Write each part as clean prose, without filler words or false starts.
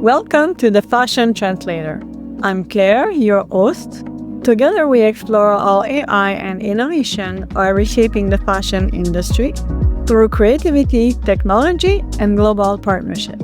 Welcome to the Fashion Translator. I'm Claire, your host. Together we explore how AI and innovation are reshaping the fashion industry through creativity, technology, and global partnership.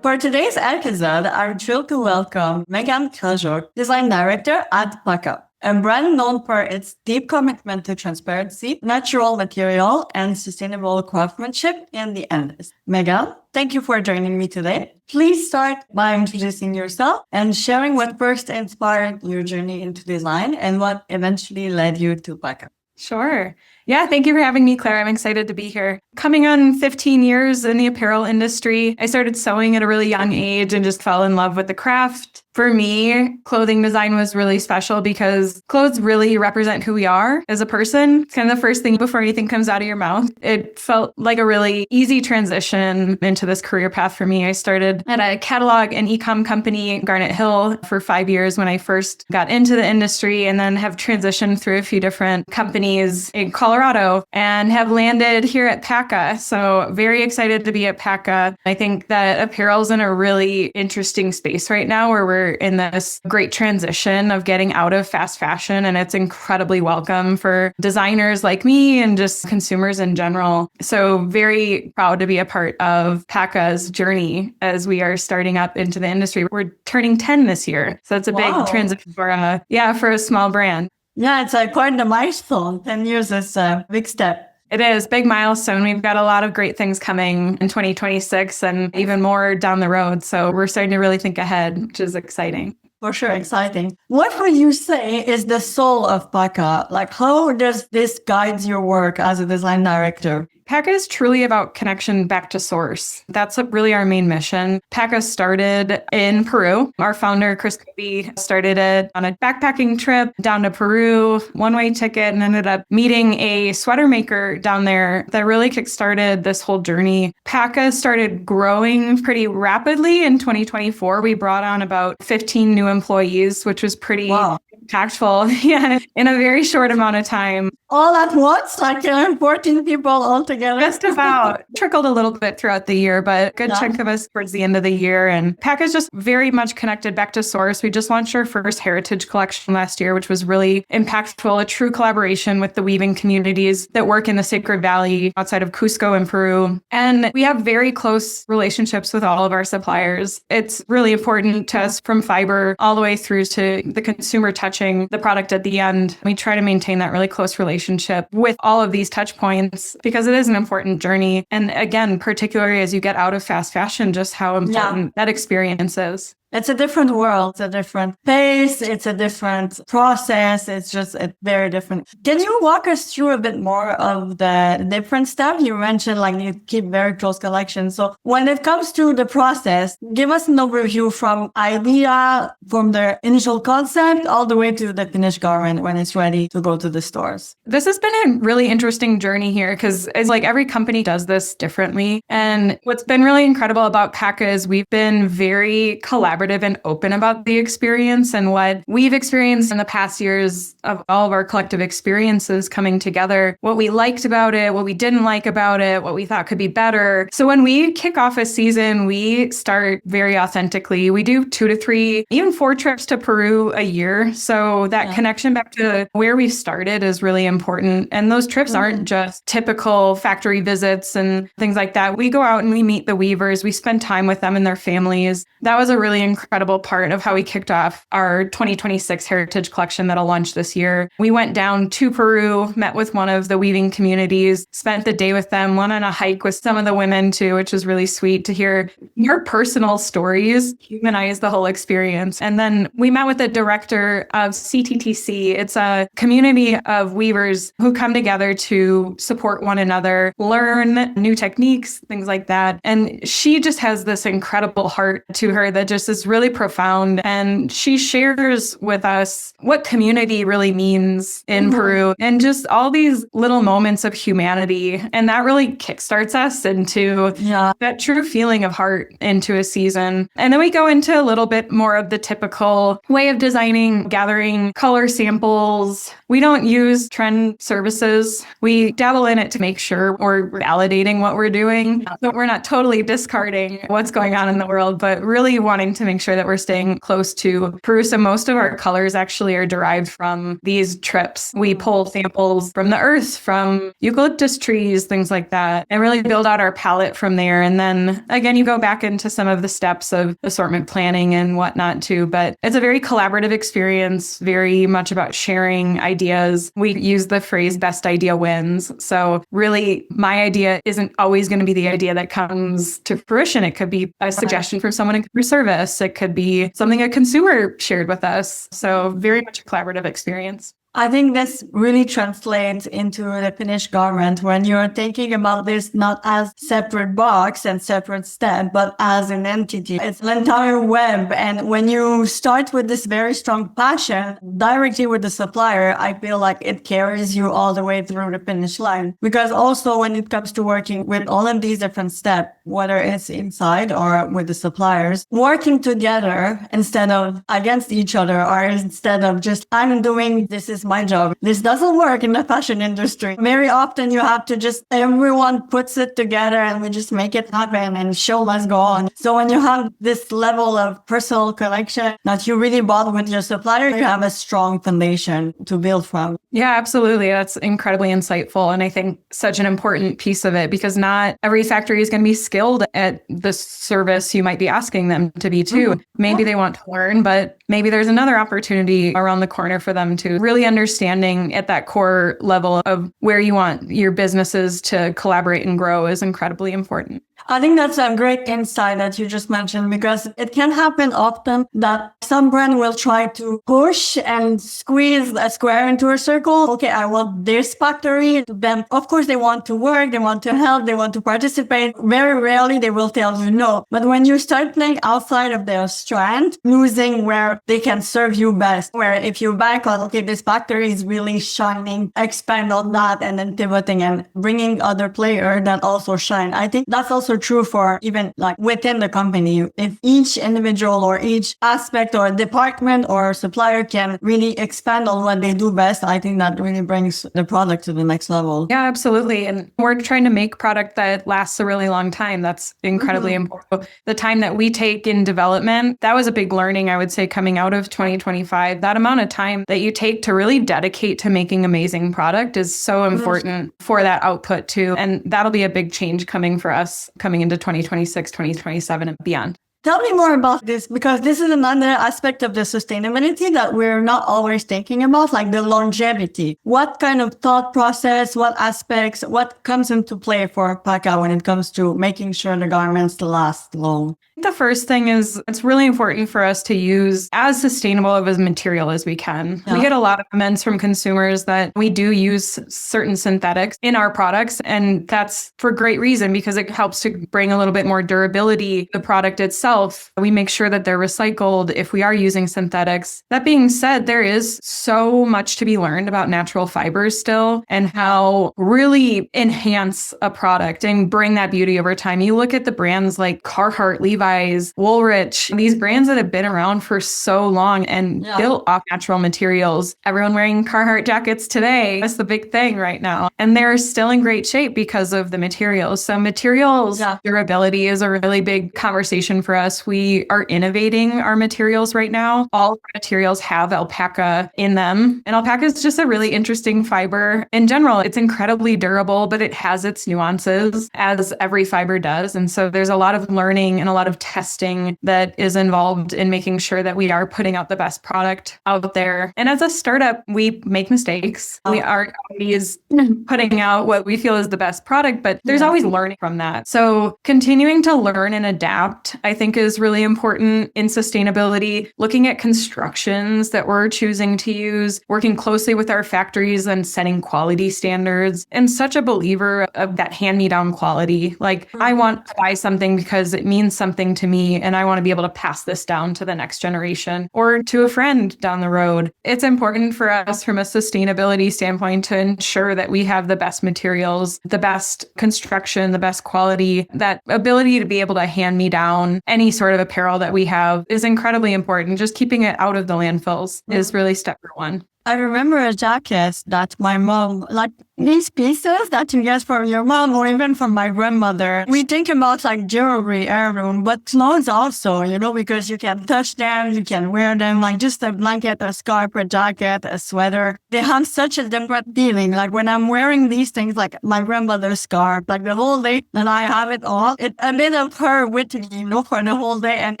For today's episode, I'm thrilled to welcome Megan Krajco, Design Director at PAKA, a brand known for its deep commitment to transparency, natural material, and sustainable craftsmanship in the industry. Megan, thank you for joining me today. Please start by introducing yourself and sharing what first inspired your journey into design and what eventually led you to PAKA. Sure. Yeah, thank you for having me, Claire. I'm excited to be here. Coming on 15 years in the apparel industry, I started sewing at a really young age and just fell in love with the craft. For me, clothing design was really special because clothes really represent who we are as a person. It's kind of the first thing before anything comes out of your mouth. It felt like a really easy transition into this career path for me. I started at a catalog and e-com company, Garnet Hill, for 5 years when I first got into the industry, and then have transitioned through a few different companies in Colorado and have landed here at PAKA. So very excited to be at PAKA. I think that apparel's in a really interesting space right now where we're in this great transition of getting out of fast fashion, and it's incredibly welcome for designers like me and just consumers in general. So very proud to be a part of PAKA's journey as we are starting up into the industry. We're turning 10 this year. So it's a big transition for a small brand. Yeah, it's quite a milestone. 10 years is a big step. It is big milestone. We've got a lot of great things coming in 2026 and even more down the road. So we're starting to really think ahead, which is exciting. For sure, exciting. What would you say is the soul of PAKA? Like, how does this guide your work as a design director? PAKA is truly about connection back to source. That's really our main mission. PAKA started in Peru. Our founder, Chris Kobe, started it on a backpacking trip down to Peru, one-way ticket, and ended up meeting a sweater maker down there that really kickstarted this whole journey. PAKA started growing pretty rapidly in 2024. We brought on about 15 new employees, which was pretty impactful. Yeah, in a very short amount of time. All at once, like 14 people all together. Just about. Trickled a little bit throughout the year, but a good chunk of us towards the end of the year. And PAKA is just very much connected back to source. We just launched our first heritage collection last year, which was really impactful, a true collaboration with the weaving communities that work in the Sacred Valley outside of Cusco in Peru. And we have very close relationships with all of our suppliers. It's really important to us from fiber all the way through to the consumer touching the product at the end. We try to maintain that really close relationship with all of these touch points because it is an important journey. And again, particularly as you get out of fast fashion, just how important that experience is. It's a different world, it's a different pace, it's a different process, it's just very different. Can you walk us through a bit more of the different steps? You mentioned like you keep very close collections. So when it comes to the process, give us an overview from idea, from the initial concept, all the way to the finished garment when it's ready to go to the stores. This has been a really interesting journey here because it's like every company does this differently. And what's been really incredible about PAKA is we've been very collaborative and open about the experience and what we've experienced in the past years of all of our collective experiences coming together, what we liked about it, what we didn't like about it, what we thought could be better. So when we kick off a season, we start very authentically. We do 2 to 3, even 4 trips to Peru a year. So that connection back to where we started is really important. And those trips aren't just typical factory visits and things like that. We go out and we meet the weavers. We spend time with them and their families. That was a really incredible part of how we kicked off our 2026 Heritage Collection that'll launch this year. We went down to Peru, met with one of the weaving communities, spent the day with them, went on a hike with some of the women too, which was really sweet to hear your personal stories, humanize the whole experience. And then we met with the director of CTTC. It's a community of weavers who come together to support one another, learn new techniques, things like that. And she just has this incredible heart to her that just is is really profound. And she shares with us what community really means in Peru and just all these little moments of humanity. And that really kickstarts us into that true feeling of heart into a season. And then we go into a little bit more of the typical way of designing, gathering color samples. We don't use trend services. We dabble in it to make sure we're validating what we're doing. So we're not totally discarding what's going on in the world, but really wanting to make sure that we're staying close to Peru. So most of our colors actually are derived from these trips. We pull samples from the earth, from eucalyptus trees, things like that, and really build out our palette from there. And then again, you go back into some of the steps of assortment planning and whatnot too. But it's a very collaborative experience, very much about sharing ideas. We use the phrase best idea wins. So really, my idea isn't always going to be the idea that comes to fruition. It could be a suggestion from someone in customer service. It could be something a consumer shared with us. So very much a collaborative experience. I think this really translates into the finished garment when you're thinking about this not as separate box and separate step, but as an entity. It's an entire web. And when you start with this very strong passion directly with the supplier, I feel like it carries you all the way through the finish line. Because also when it comes to working with all of these different steps, whether it's inside or with the suppliers, working together instead of against each other, or instead of just, I'm doing, this is my job. This doesn't work in the fashion industry. Very often you have to just, everyone puts it together and we just make it happen and show must go on. So when you have this level of personal connection that you really bond with your supplier, you have a strong foundation to build from. Yeah, absolutely. That's incredibly insightful. And I think such an important piece of it, because not every factory is going to be skilled at the service you might be asking them to be too. Maybe they want to learn, but maybe there's another opportunity around the corner for them to really understanding at that core level of where you want your businesses to collaborate and grow is incredibly important. I think that's a great insight that you just mentioned, because it can happen often that some brand will try to push and squeeze a square into a circle. Okay, I want this factory. Then, of course, they want to work, they want to help, they want to participate. Very rarely they will tell you no. But when you start playing outside of their strand, losing where they can serve you best, where if you bank on, okay, this factory is really shining, expand on that, and then pivoting and bringing other players that also shine. I think that's also true for even like within the company. If each individual or each aspect or department or supplier can really expand on what they do best, I think that really brings the product to the next level. Yeah, absolutely. And we're trying to make product that lasts a really long time. That's incredibly important. The time that we take in development, that was a big learning, I would say, coming out of 2025. That amount of time that you take to really dedicate to making amazing product is so important for that output too. And that'll be a big change coming for us coming into 2026, 2027 and beyond. Tell me more about this, because this is another aspect of the sustainability that we're not always thinking about, like the longevity. What kind of thought process, what aspects, what comes into play for PAKA when it comes to making sure the garments last long? The first thing is it's really important for us to use as sustainable of a material as we can. We get a lot of comments from consumers that we do use certain synthetics in our products, and that's for great reason, because it helps to bring a little bit more durability to the product itself. We make sure that they're recycled if we are using synthetics. That being said, there is so much to be learned about natural fibers still and how really enhance a product and bring that beauty over time. You look at the brands like Carhartt, Levi's, Woolrich, these brands that have been around for so long and built off natural materials. Everyone wearing Carhartt jackets today. That's the big thing right now. And they're still in great shape because of the materials. So materials durability is a really big conversation for us. We are innovating our materials right now. All of our materials have alpaca in them. And alpaca is just a really interesting fiber. In general, it's incredibly durable, but it has its nuances, as every fiber does. And so there's a lot of learning and a lot of testing that is involved in making sure that we are putting out the best product out there. And as a startup, we make mistakes. We aren't always putting out what we feel is the best product, but there's always learning from that. So continuing to learn and adapt, I think, think is really important in sustainability. Looking at constructions that we're choosing to use, working closely with our factories and setting quality standards, and such a believer of that hand-me-down quality. Like, I want to buy something because it means something to me and I want to be able to pass this down to the next generation or to a friend down the road. It's important for us from a sustainability standpoint to ensure that we have the best materials, the best construction, the best quality. That ability to be able to hand me down any sort of apparel that we have is incredibly important. Just keeping it out of the landfills is really step one. I remember a jacket that my mom, like these pieces that you get from your mom or even from my grandmother. We think about like jewelry, heirloom, but clothes also, you know, because you can touch them, you can wear them, like just a blanket, a scarf, a jacket, a sweater. They have such a different feeling. Like when I'm wearing these things, like my grandmother's scarf, like the whole day and I have it all, it a bit of her with me, you know, for the whole day. And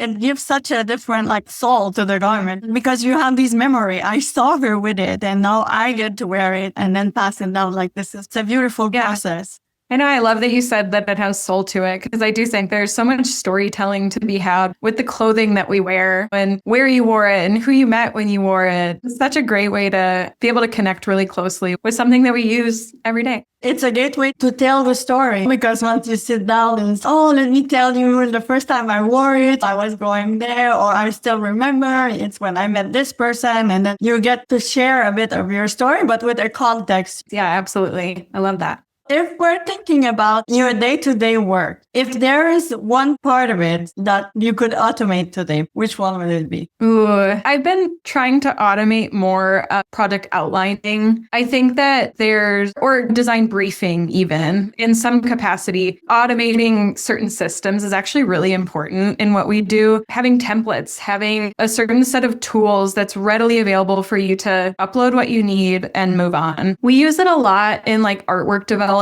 it gives such a different like soul to the garment because you have this memory. I saw her with it and now I get to wear it and then pass it down. Like this is a beautiful process. I know. I love that you said that it has soul to it, because I do think there's so much storytelling to be had with the clothing that we wear and where you wore it and who you met when you wore it. It's such a great way to be able to connect really closely with something that we use every day. It's a gateway to tell the story, because once you sit down and let me tell you the first time I wore it, I was going there, or I still remember it's when I met this person, and then you get to share a bit of your story, but with a context. Yeah, absolutely. I love that. If we're thinking about your day-to-day work, if there is one part of it that you could automate today, which one would it be? Ooh, I've been trying to automate more project outlining. I think that or design briefing even, in some capacity. Automating certain systems is actually really important in what we do. Having templates, having a certain set of tools that's readily available for you to upload what you need and move on. We use it a lot in like artwork development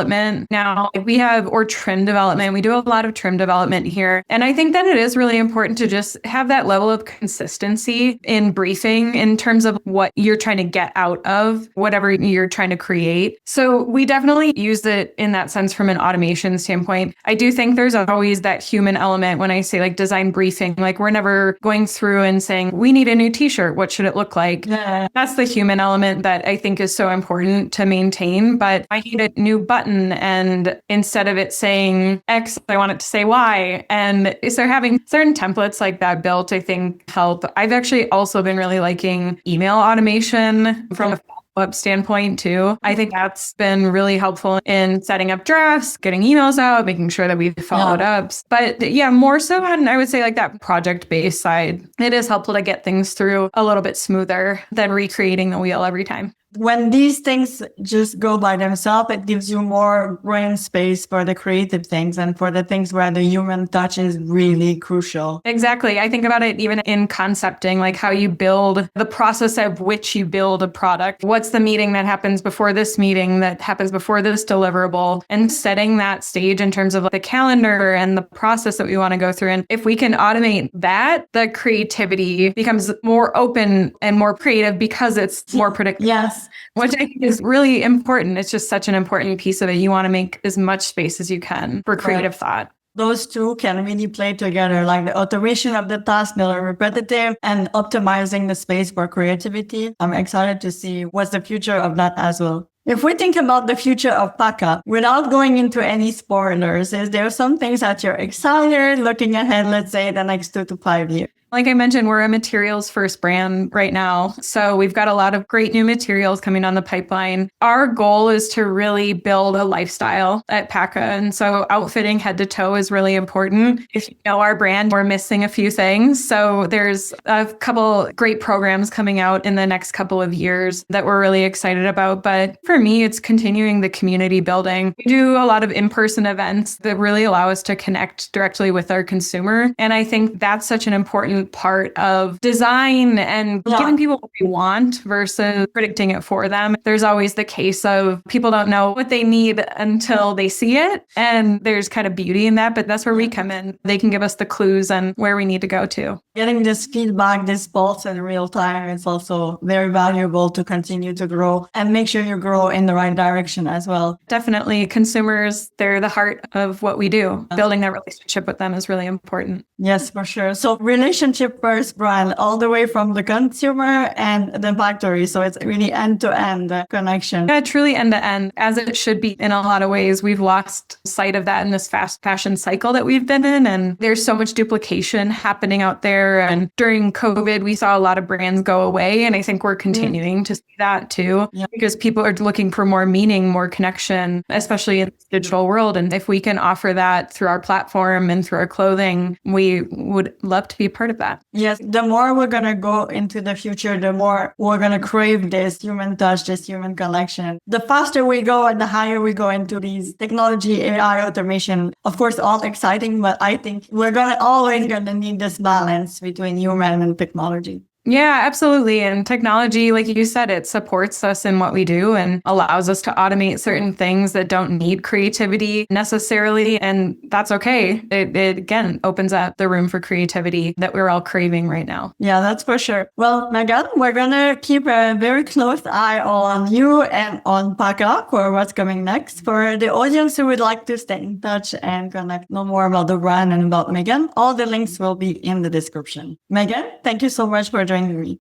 now. Or trim development. We do a lot of trim development here. And I think that it is really important to just have that level of consistency in briefing in terms of what you're trying to get out of whatever you're trying to create. So we definitely use it in that sense from an automation standpoint. I do think there's always that human element when I say like design briefing. Like we're never going through and saying, we need a new t-shirt. What should it look like? Yeah. That's the human element that I think is so important to maintain. But I need a new button, and instead of it saying X, I want it to say Y. And so having certain templates like that built, I think help. I've actually also been really liking email automation from a follow-up standpoint too. I think that's been really helpful in setting up drafts, getting emails out, making sure that we've followed up. But yeah, more so on, I would say like that project-based side, it is helpful to get things through a little bit smoother than recreating the wheel every time. When these things just go by themselves, it gives you more brain space for the creative things and for the things where the human touch is really crucial. Exactly. I think about it even in concepting, like how you build the process of which you build a product. What's the meeting that happens before this meeting, that happens before this deliverable, and setting that stage in terms of the calendar and the process that we want to go through. And if we can automate that, the creativity becomes more open and more creative because it's more predictable. Yes. Which I think is really important. It's just such an important piece of it. You want to make as much space as you can for creative thought. Those two can really play together, like the automation of the task that are repetitive and optimizing the space for creativity. I'm excited to see what's the future of that as well. If we think about the future of PAKA, without going into any spoilers, is there some things that you're excited looking ahead, let's say the next 2 to 5 years? Like I mentioned, we're a materials first brand right now. So we've got a lot of great new materials coming on the pipeline. Our goal is to really build a lifestyle at PAKA. And so outfitting head to toe is really important. If you know our brand, we're missing a few things. So there's a couple great programs coming out in the next couple of years that we're really excited about. But for me, it's continuing the community building. We do a lot of in-person events that really allow us to connect directly with our consumer. And I think that's such an important important part of design and giving people what they want versus predicting it for them. There's always the case of people don't know what they need until they see it. And there's kind of beauty in that, but that's where we come in. They can give us the clues and where we need to go to. Getting this feedback, this pulse in real time is also very valuable to continue to grow and make sure you grow in the right direction as well. Definitely. Consumers, they're the heart of what we do. Building that relationship with them is really important. Yes, for sure. So relationship first brand all the way from the consumer and the factory. So it's really end-to-end connection. Yeah, truly end-to-end, as it should be in a lot of ways. We've lost sight of that in this fast fashion cycle that we've been in. And there's so much duplication happening out there. And during COVID, we saw a lot of brands go away. And I think we're continuing to see that too, because people are looking for more meaning, more connection, especially in the digital world. And if we can offer that through our platform and through our clothing, we would love to be a part of that. Yes, the more we're going to go into the future, the more we're going to crave this human touch, this human connection. The faster we go and the higher we go into these technology, AI, automation, of course, all exciting, but I think we're always going to need this balance between human and technology. Yeah, absolutely. And technology, like you said, it supports us in what we do and allows us to automate certain things that don't need creativity necessarily. And that's okay. It again opens up the room for creativity that we're all craving right now. Yeah, that's for sure. Well, Megan, we're going to keep a very close eye on you and on PAKA for what's coming next. For the audience who would like to stay in touch and connect, know more about the brand and about Megan, all the links will be in the description. Megan, thank you so much for joining me.